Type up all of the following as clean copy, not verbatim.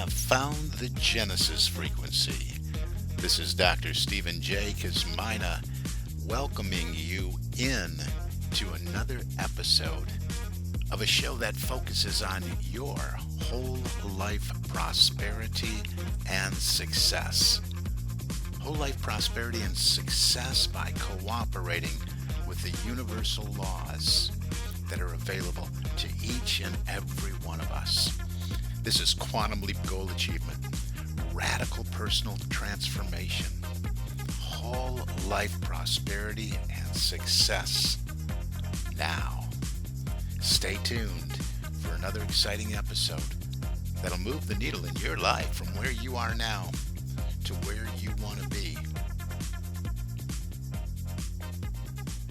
have found the Genesis frequency. This is Dr. Stephen J. Kazmina welcoming you in to another episode of a show that focuses on your whole life prosperity and success. Whole life prosperity and success by cooperating with the universal laws that are available to each and every one of us. This is Quantum Leap Goal Achievement, radical personal transformation, whole life prosperity and success. Now, stay tuned for another exciting episode that'll move the needle in your life from where you are now to where you want to be.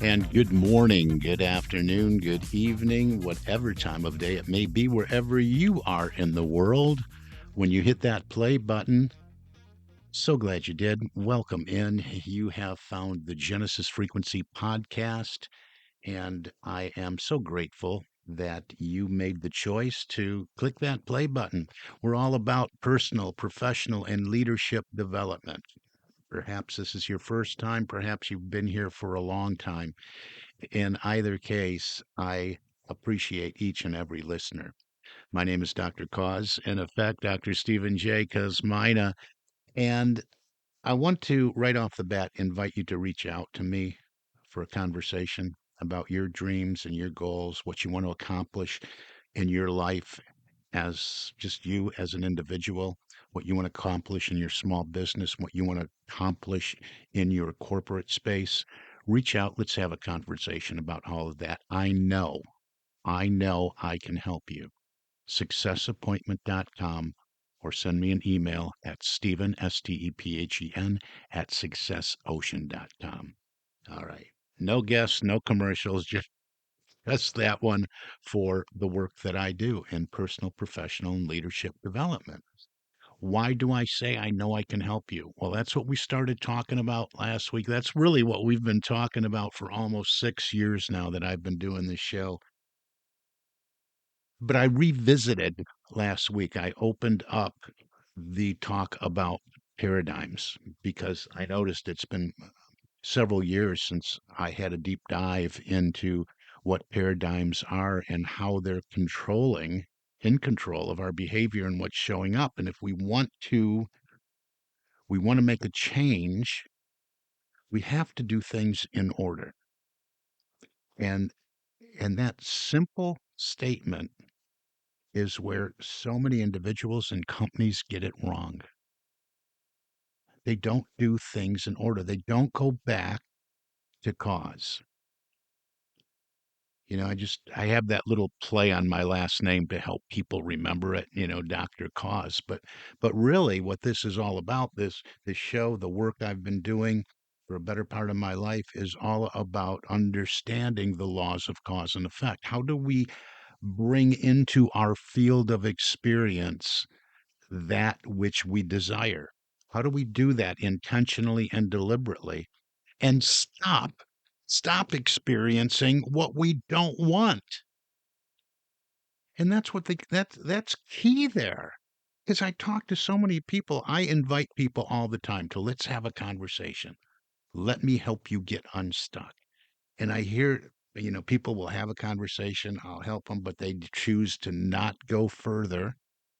And good morning, good afternoon, good evening, whatever time of day it may be, wherever you are in the world. When you hit that play button, so glad you did. Welcome in. You have found the Genesis Frequency podcast, and I am so grateful that you made the choice to click that play button. We're all about personal, professional, and leadership development. Perhaps this is your first time, perhaps you've been here for a long time. In either case, I appreciate each and every listener. My name is Dr. Cause, in effect, Dr. Stephen J. Kazmina, and I want to, right off the bat, invite you to reach out to me for a conversation about your dreams and your goals, what you want to accomplish in your life as just you as an individual, what you want to accomplish in your small business, what you want to accomplish in your corporate space. Reach out. Let's have a conversation about all of that. I know I can help you. Successappointment.com or send me an email at Stephen, Stephen, at successocean.com. All right. No guests, no commercials, just that one for the work that I do in personal, professional, and leadership development. Why do I say I know I can help you? Well, that's what we started talking about last week. That's really what we've been talking about for almost 6 years now that I've been doing this show. But I revisited last week. I opened up the talk about paradigms because I noticed it's been several years since I had a deep dive into what paradigms are and how they're in control of our behavior and what's showing up. And if we want to make a change, we have to do things in order. And that simple statement is where so many individuals and companies get it wrong. They don't do things in order. They don't go back to cause. I have that little play on my last name to help people remember it, Dr. Cause. But really what this is all about, this show, the work I've been doing for a better part of my life is all about understanding the laws of cause and effect. How do we bring into our field of experience that which we desire? How do we do that intentionally and deliberately and stop experiencing what we don't want? And that's key there. Because I talk to so many people, I invite people all the time to let's have a conversation. Let me help you get unstuck. And I hear, people will have a conversation, I'll help them, but they choose to not go further,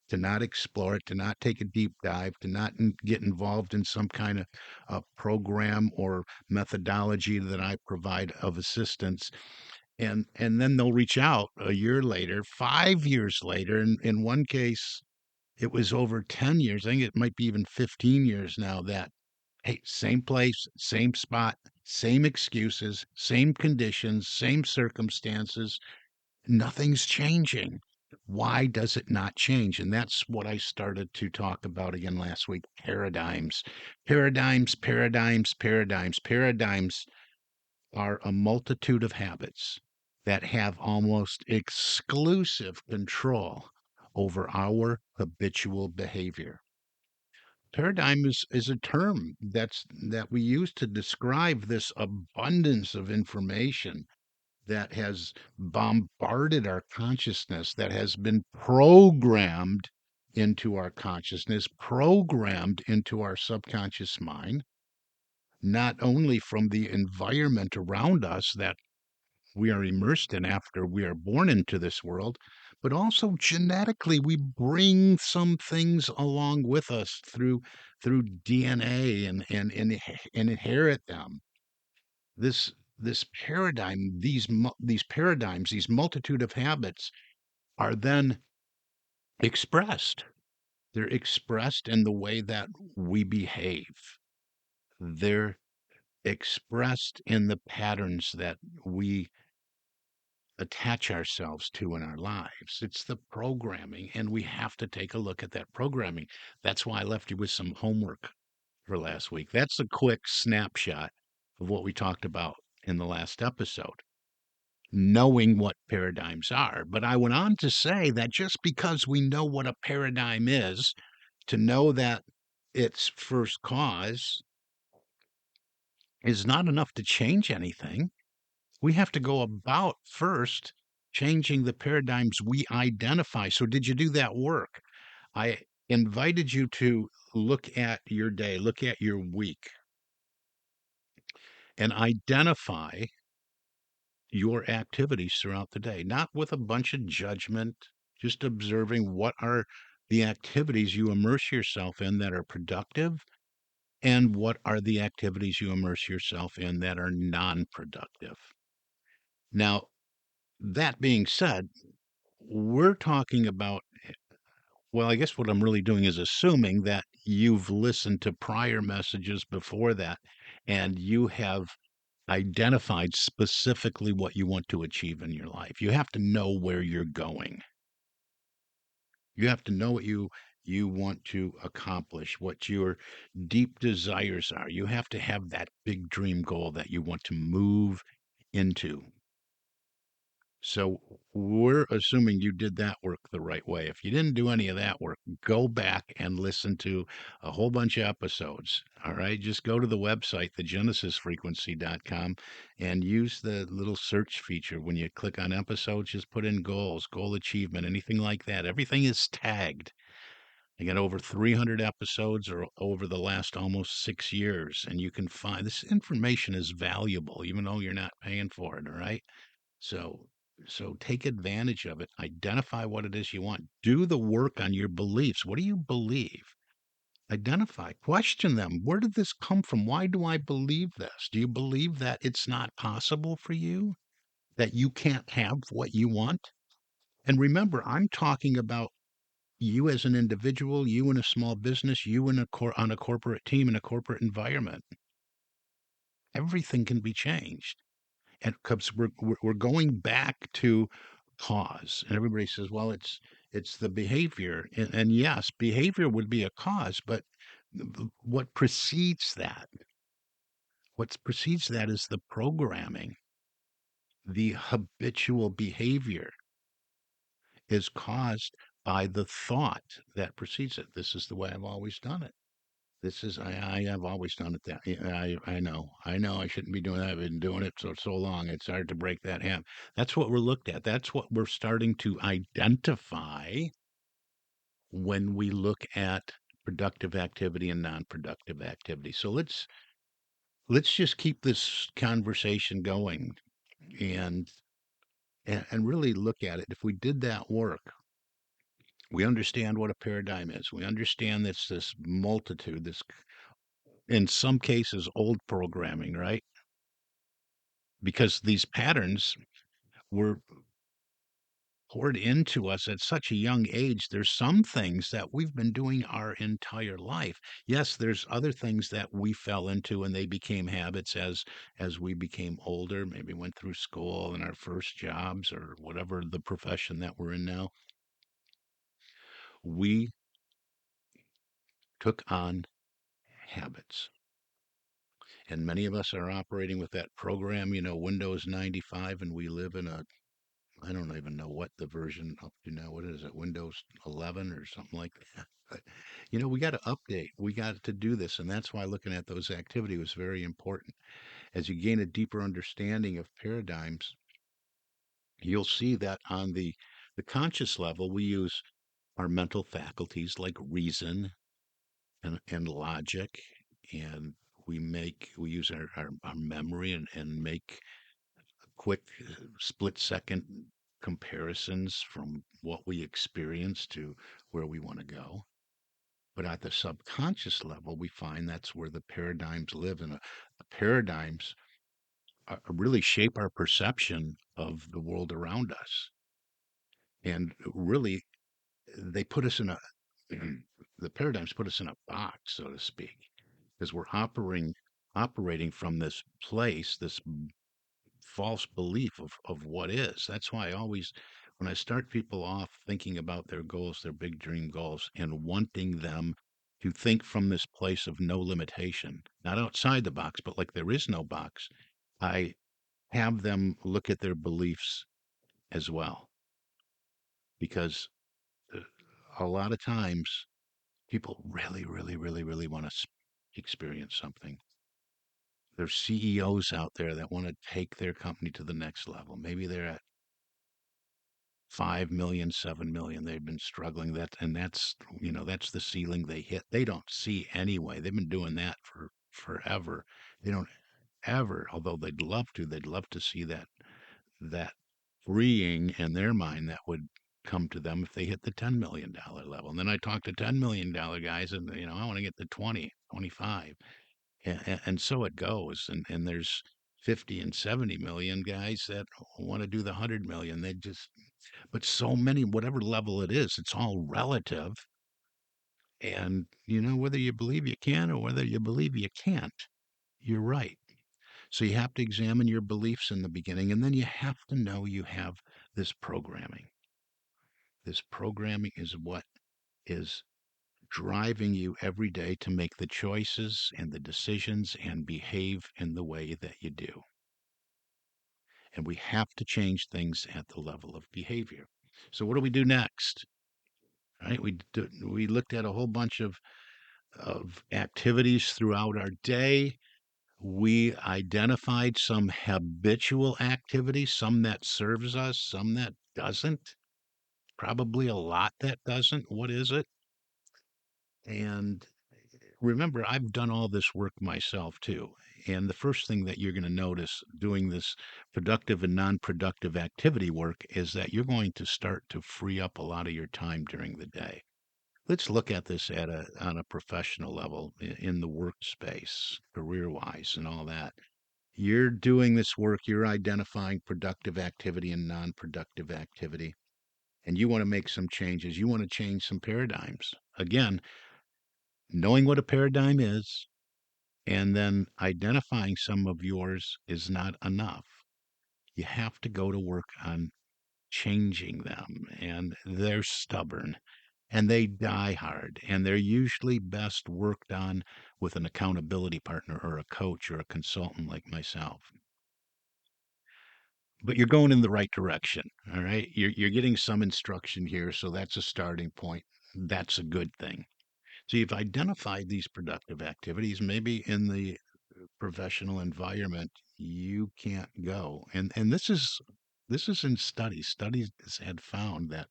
to not explore it, to not take a deep dive, to not get involved in some kind of program or methodology that I provide of assistance. And then they'll reach out a year later, 5 years later, and in one case, it was over 10 years. I think it might be even 15 years now that, hey, same place, same spot, same excuses, same conditions, same circumstances. Nothing's changing. Why does it not change? And that's what I started to talk about again last week. Paradigms. Paradigms, paradigms, paradigms. Paradigms are a multitude of habits that have almost exclusive control over our habitual behavior. Paradigm is a term that we use to describe this abundance of information that has bombarded our consciousness, that has been programmed into our consciousness, programmed into our subconscious mind, not only from the environment around us that we are immersed in after we are born into this world, but also genetically we bring some things along with us through DNA and inherit them. This paradigm, these paradigms, these multitude of habits are then expressed. They're expressed in the way that we behave. They're expressed in the patterns that we attach ourselves to in our lives. It's the programming, and we have to take a look at that programming. That's why I left you with some homework for last week. That's a quick snapshot of what we talked about in the last episode, knowing what paradigms are. But I went on to say that just because we know what a paradigm is, to know that its first cause is not enough to change anything. We have to go about first changing the paradigms we identify. So, did you do that work? I invited you to look at your day, look at your week, and identify your activities throughout the day, not with a bunch of judgment, just observing what are the activities you immerse yourself in that are productive, and what are the activities you immerse yourself in that are non productive. Now, that being said, we're talking about, well, I guess what I'm really doing is assuming that you've listened to prior messages before that and you have identified specifically what you want to achieve in your life. You have to know where you're going. You have to know what you want to accomplish, what your deep desires are. You have to have that big dream goal that you want to move into. So we're assuming you did that work the right way. If you didn't do any of that work, go back and listen to a whole bunch of episodes. All right. Just go to the website, thegenesisfrequency.com, and use the little search feature. When you click on episodes, just put in goals, goal achievement, anything like that. Everything is tagged. I got over 300 episodes or over the last almost 6 years, and you can find this information is valuable, even though you're not paying for it. All right. So so take advantage of it. Identify what it is you want. Do the work on your beliefs. What do you believe? Identify, question them. Where did this come from? Why do I believe this? Do you believe that it's not possible for you? That you can't have what you want? And remember, I'm talking about you as an individual, you in a small business, you in on a corporate team in a corporate environment. Everything can be changed. And because we're going back to cause, and everybody says, well, it's the behavior, and yes, behavior would be a cause, but what precedes that, what precedes that is the programming. The habitual behavior is caused by the thought that precedes it. This is the way I've always done it. This is I have always done it that. Yeah, I know I shouldn't be doing that. I've been doing it so long. It's hard to break that habit. That's what we're looked at. That's what we're starting to identify when we look at productive activity and non-productive activity. So let's just keep this conversation going and and really look at it. If we did that work, we understand what a paradigm is. We understand this multitude, this in some cases old programming, right? Because these patterns were poured into us at such a young age. There's some things that we've been doing our entire life. Yes, there's other things that we fell into and they became habits as we became older, maybe went through school and our first jobs or whatever the profession that we're in now. We took on habits. And many of us are operating with that program, Windows 95, and we live in a I don't even know what the version up to now. What is it? Windows 11 or something like that. But we got to update. We got to do this, and that's why looking at those activity was very important. As you gain a deeper understanding of paradigms, you'll see that on the conscious level, we use our mental faculties like reason and logic, and we use our memory and make quick split second comparisons from what we experience to where we want to go. But at the subconscious level, we find that's where the paradigms live, and the paradigms really shape our perception of the world around us. And really, they put us in a the paradigms put us in a box, so to speak, because we're operating from this place, this false belief of what is. That's why I always, when I start people off thinking about their goals, their big dream goals, and wanting them to think from this place of no limitation, not outside the box, but like there is no box, I have them look at their beliefs as well. Because uh, a lot of times people really, really, really, really want to experience something. There's CEOs out there that want to take their company to the next level. Maybe they're at 5 million, 7 million. They've been struggling that, and that's the ceiling they hit. They don't see anyway. They've been doing that for forever. They don't ever, although they'd love to see that freeing in their mind that would come to them if they hit the $10 million level. And then I talk to $10 million guys, and I want to get to 20, 25, and so it goes. And there's 50 and 70 million guys that want to do the 100 million. But so many, whatever level it is, it's all relative. And whether you believe you can or whether you believe you can't, you're right. So you have to examine your beliefs in the beginning, and then you have to know you have this programming. This programming is what is driving you every day to make the choices and the decisions and behave in the way that you do. And we have to change things at the level of behavior. So what do we do next? Right? We looked at a whole bunch of activities throughout our day. We identified some habitual activities, some that serves us, some that doesn't. Probably a lot that doesn't. What is it? And remember, I've done all this work myself too. And the first thing that you're going to notice doing this productive and non productive activity work is that you're going to start to free up a lot of your time during the day. Let's look at this on a professional level in the workspace, career wise, and all that. You're doing this work, you're identifying productive activity and non productive activity, and you want to make some changes. You want to change some paradigms. Again, knowing what a paradigm is and then identifying some of yours is not enough. You have to go to work on changing them, and they're stubborn and they die hard, and they're usually best worked on with an accountability partner or a coach or a consultant like myself. But you're going in the right direction. All right. You're getting some instruction here. So that's a starting point. That's a good thing. So you've identified these productive activities. Maybe in the professional environment, you can't go. And this is in studies. Studies had found that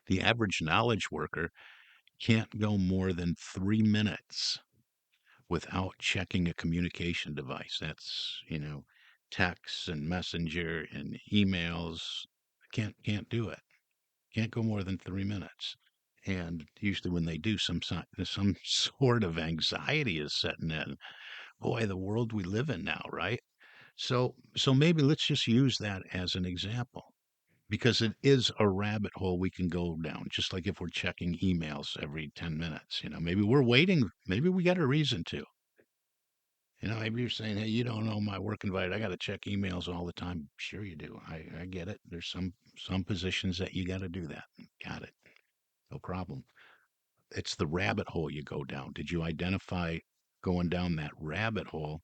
the average knowledge worker can't go more than 3 minutes without checking a communication device. That's, texts and messenger and emails. Can't do it. Can't go more than 3 minutes. And usually when they do, some sort of anxiety is setting in. Boy, the world we live in now, right? So maybe let's just use that as an example because it is a rabbit hole we can go down, just like if we're checking emails every 10 minutes. Maybe we're waiting, maybe we got a reason to. Maybe you're saying, hey, you don't know my work environment. I got to check emails all the time. Sure you do. I get it. There's some positions that you got to do that. Got it. No problem. It's the rabbit hole you go down. Did you identify going down that rabbit hole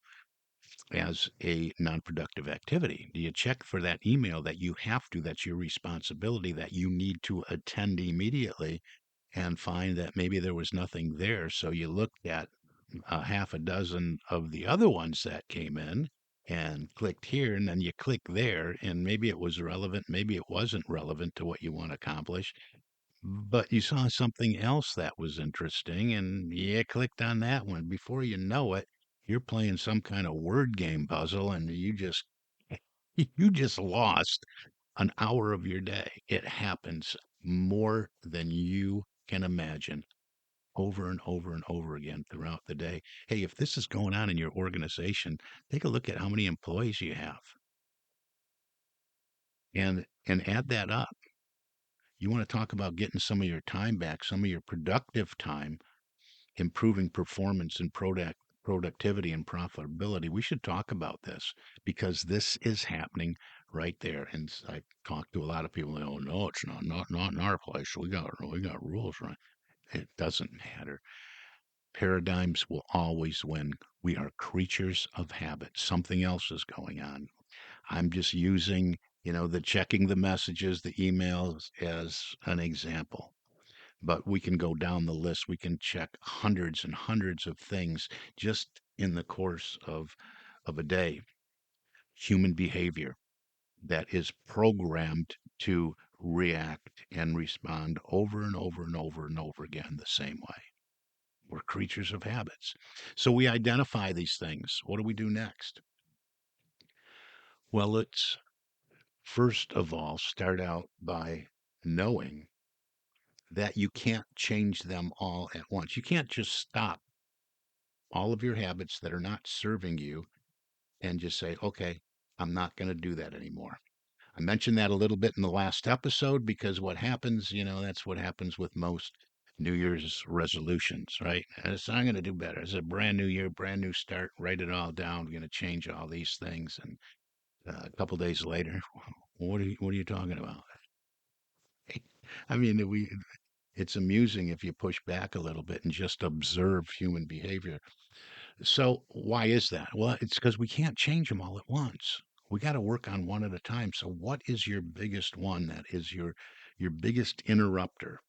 as a non-productive activity? Do you check for that email that you have to, that's your responsibility, that you need to attend immediately, and find that maybe there was nothing there? So you looked at a half a dozen of the other ones that came in and clicked here, and then you click there, and maybe it was relevant, maybe it wasn't relevant to what you want to accomplish. but you saw something else that was interesting and you clicked on that one. Before you know it, you're playing some kind of word game puzzle and you just lost an hour of your day. It happens more than you can imagine over and over and over again throughout the day. Hey, if this is going on in your organization, take a look at how many employees you have and add that up. You want to talk about getting some of your time back, some of your productive time, improving performance and productivity and profitability. We should talk about this because this is happening right there. And I talk to a lot of people. They go, no, it's not in our place. We got rules, right? It doesn't matter. Paradigms will always win. We are creatures of habit. Something else is going on. I'm just using, the checking the messages, the emails as an example. But we can go down the list. We can check hundreds and hundreds of things just in the course of a day. Human behavior that is programmed to react and respond over and over and over and over again the same way. We're creatures of habits. So we identify these things. What do we do next? Well, let's first of all start out by knowing that you can't change them all at once. You can't just stop all of your habits that are not serving you and just say, okay, I'm not going to do that anymore. I mentioned that a little bit in the last episode because what happens, that's what happens with most New Year's resolutions, right? And it's I'm going to do better. It's a brand new year, brand new start. Write it all down. We're going to change all these things. And a couple days later, what are you talking about? I mean, it's amusing if you push back a little bit and just observe human behavior. So why is that? Well, it's because we can't change them all at once. We got to work on one at a time. So what is your biggest one that is your biggest interrupter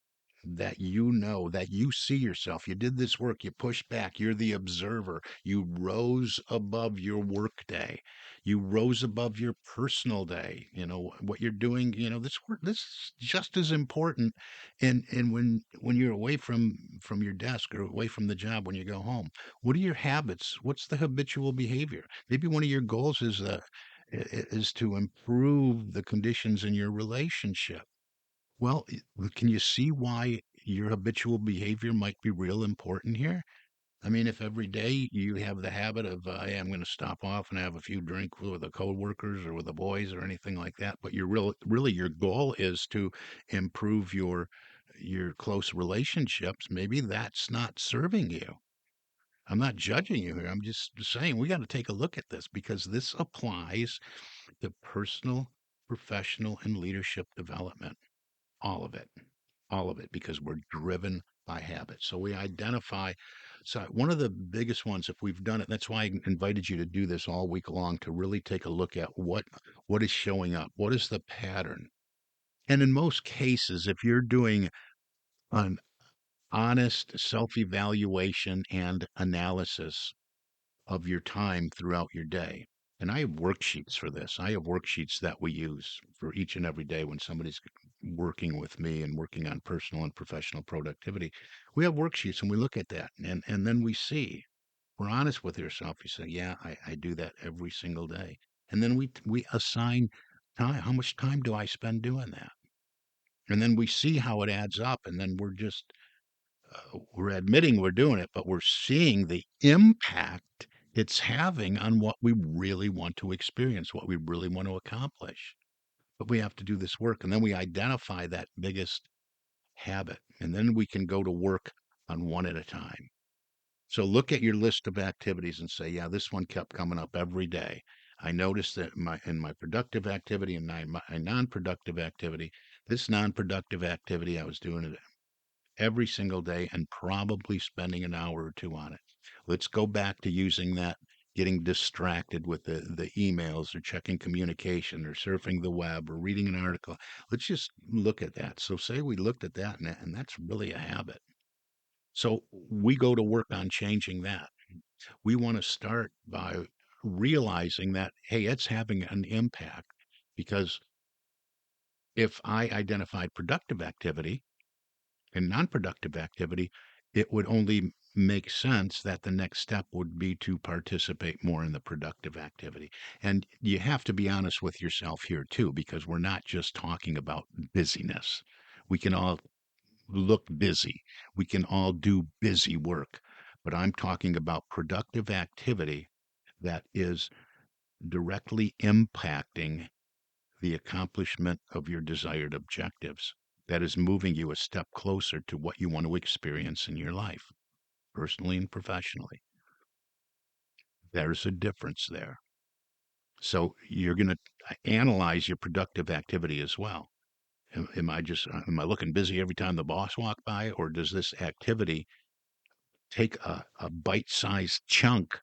that that you see yourself? You did this work, you pushed back, you're the observer. You rose above your work day. You rose above your personal day. What you're doing, this is just as important and when you're away from your desk or away from the job when you go home. What are your habits? What's the habitual behavior? Maybe one of your goals is to improve the conditions in your relationship. Well, can you see why your habitual behavior might be real important here? I mean, if every day you have the habit of, hey, I'm going to stop off and have a few drinks with the coworkers or with the boys or anything like that, but really your goal is to improve your close relationships, maybe that's not serving you. I'm not judging you here. I'm just saying we got to take a look at this because this applies to personal, professional, and leadership development. All of it. All of it, because we're driven by habit. So we identify. So one of the biggest ones, if we've done it, that's why I invited you to do this all week long to really take a look at what is showing up. What is the pattern? And in most cases, if you're doing an honest self-evaluation and analysis of your time throughout your day. And I have worksheets for this. I have worksheets that we use for each and every day when somebody's working with me and working on personal and professional productivity. We have worksheets and we look at that and then we see, we're honest with yourself. You say, yeah, I do that every single day. And then we assign time. How much time do I spend doing that? And then we see how it adds up. And then we're admitting we're doing it, but we're seeing the impact it's having on what we really want to experience, what we really want to accomplish. But we have to do this work. And then we identify that biggest habit. And then we can go to work on one at a time. So look at your list of activities and say, yeah, this one kept coming up every day. I noticed that in my productive activity and my non-productive activity, this non-productive activity, I was doing it every single day and probably spending an hour or two on it. Let's go back to using that, getting distracted with the emails or checking communication or surfing the web or reading an article. Let's just look at that. So say we looked at that and that's really a habit. So we go to work on changing that. We want to start by realizing that, hey, it's having an impact because if I identified productive activity, In non-productive activity, it would only make sense that the next step would be to participate more in the productive activity. And you have to be honest with yourself here too, because we're not just talking about busyness. We can all look busy. We can all do busy work, but I'm talking about productive activity that is directly impacting the accomplishment of your desired objectives, that is moving you a step closer to what you want to experience in your life, personally and professionally. There's a difference there. So you're going to analyze your productive activity as well. Am I looking busy every time the boss walk by, or does this activity take a bite-sized chunk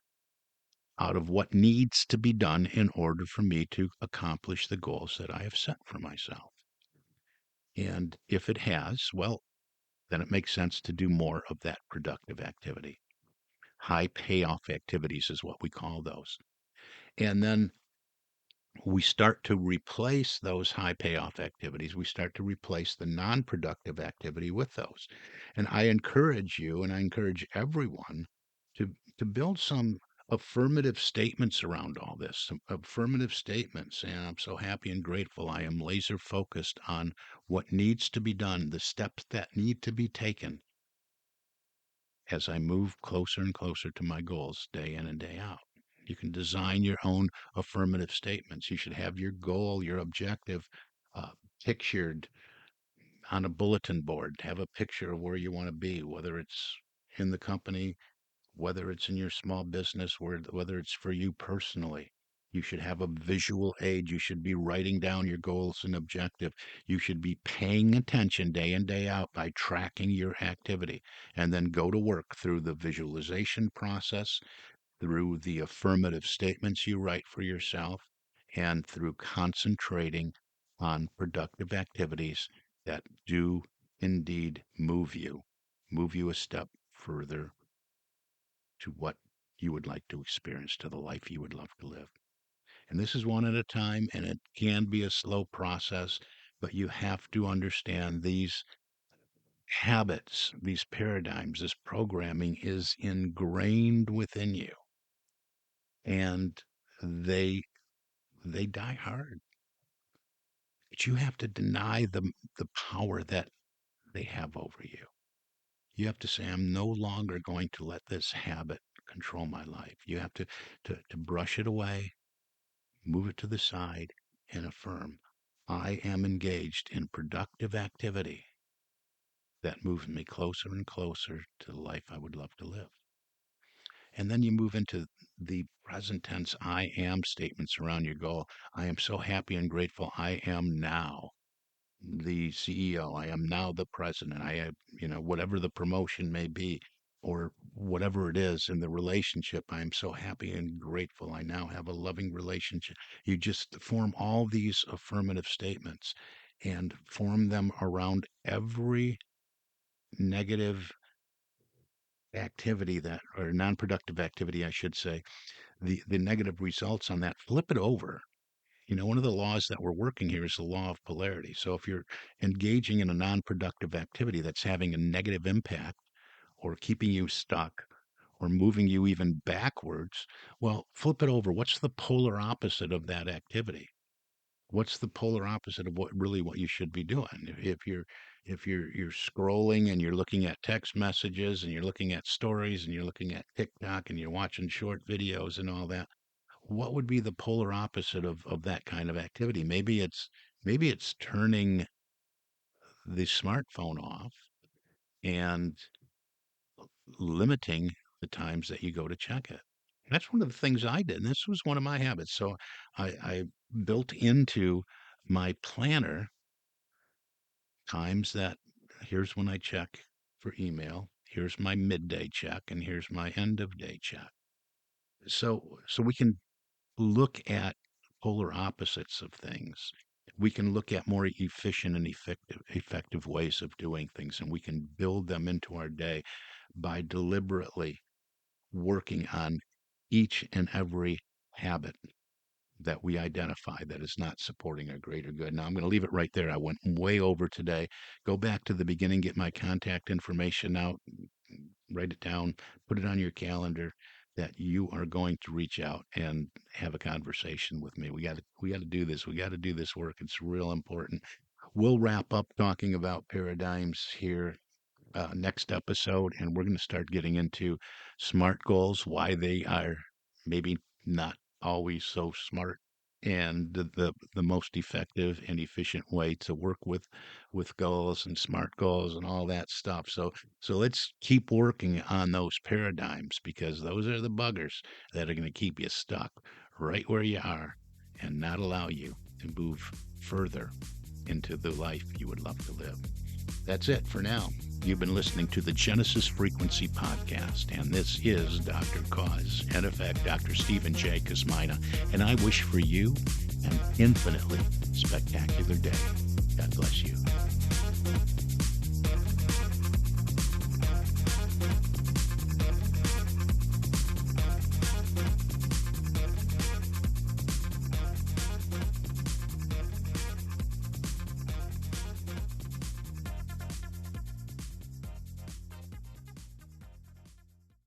out of what needs to be done in order for me to accomplish the goals that I have set for myself? And if it has, well, then it makes sense to do more of that productive activity. High payoff activities is what we call those. And then we start to replace those high payoff activities. We start to replace the non productive activity with those. And I encourage you and I encourage everyone to build some affirmative statements around all this, some affirmative statements. And I'm so happy and grateful. I am laser focused on what needs to be done, the steps that need to be taken as I move closer and closer to my goals day in and day out. You can design your own affirmative statements. You should have your goal, your objective uh, pictured on a bulletin board. Have a picture of where you want to be, whether it's in the company, whether it's in your small business, whether it's for you personally. You should have a visual aid. You should be writing down your goals and objective. You should be paying attention day in, day out by tracking your activity and then go to work through the visualization process, through the affirmative statements you write for yourself, and through concentrating on productive activities that do indeed move you a step further to what you would like to experience, to the life you would love to live. And this is one at a time, and it can be a slow process, but you have to understand these habits, these paradigms, this programming is ingrained within you, and they they die hard. But you have to deny them the power that they have over you. You have to say, I'm no longer going to let this habit control my life. You have to brush it away, move it to the side, and affirm, I am engaged in productive activity that moves me closer and closer to the life I would love to live. And then you move into the present tense I am statements around your goal. I am so happy and grateful. I am now the CEO. I am now the president. I have, whatever the promotion may be or whatever it is in the relationship. I am so happy and grateful. I now have a loving relationship. You just form all these affirmative statements and form them around every negative activity that, or non-productive activity, I should say, the negative results on that, flip it over. One of the laws that we're working here is the law of polarity. So if you're engaging in a non-productive activity that's having a negative impact or keeping you stuck or moving you even backwards, well, flip it over. What's the polar opposite of that activity? What's the polar opposite of what you should be doing? If you're scrolling and you're looking at text messages and you're looking at stories and you're looking at TikTok and you're watching short videos and all that, what would be the polar opposite of that kind of activity? Maybe it's turning the smartphone off and limiting the times that you go to check it. That's one of the things I did. And this was one of my habits. So I built into my planner times that here's when I check for email, here's my midday check, and here's my end of day check. So we can look at polar opposites of things. We can look at more efficient and effective ways of doing things, and we can build them into our day by deliberately working on each and every habit that we identify that is not supporting our greater good. Now, I'm going to leave it right there. I went way over today. Go back to the beginning, get my contact information out, write it down, put it on your calendar that you are going to reach out and have a conversation with me. We got to do this. We got to do this work. It's real important. We'll wrap up talking about paradigms here next episode, and we're going to start getting into SMART goals, why they are maybe not always so smart, and the most effective and efficient way to work with goals and SMART goals and all that stuff. So let's keep working on those paradigms because those are the buggers that are going to keep you stuck right where you are and not allow you to move further into the life you would love to live. That's it for now. You've been listening to the Genesis Frequency Podcast, and this is Dr. Cause, and in effect, Dr. Stephen J. Kosmina, and I wish for you an infinitely spectacular day. God bless you.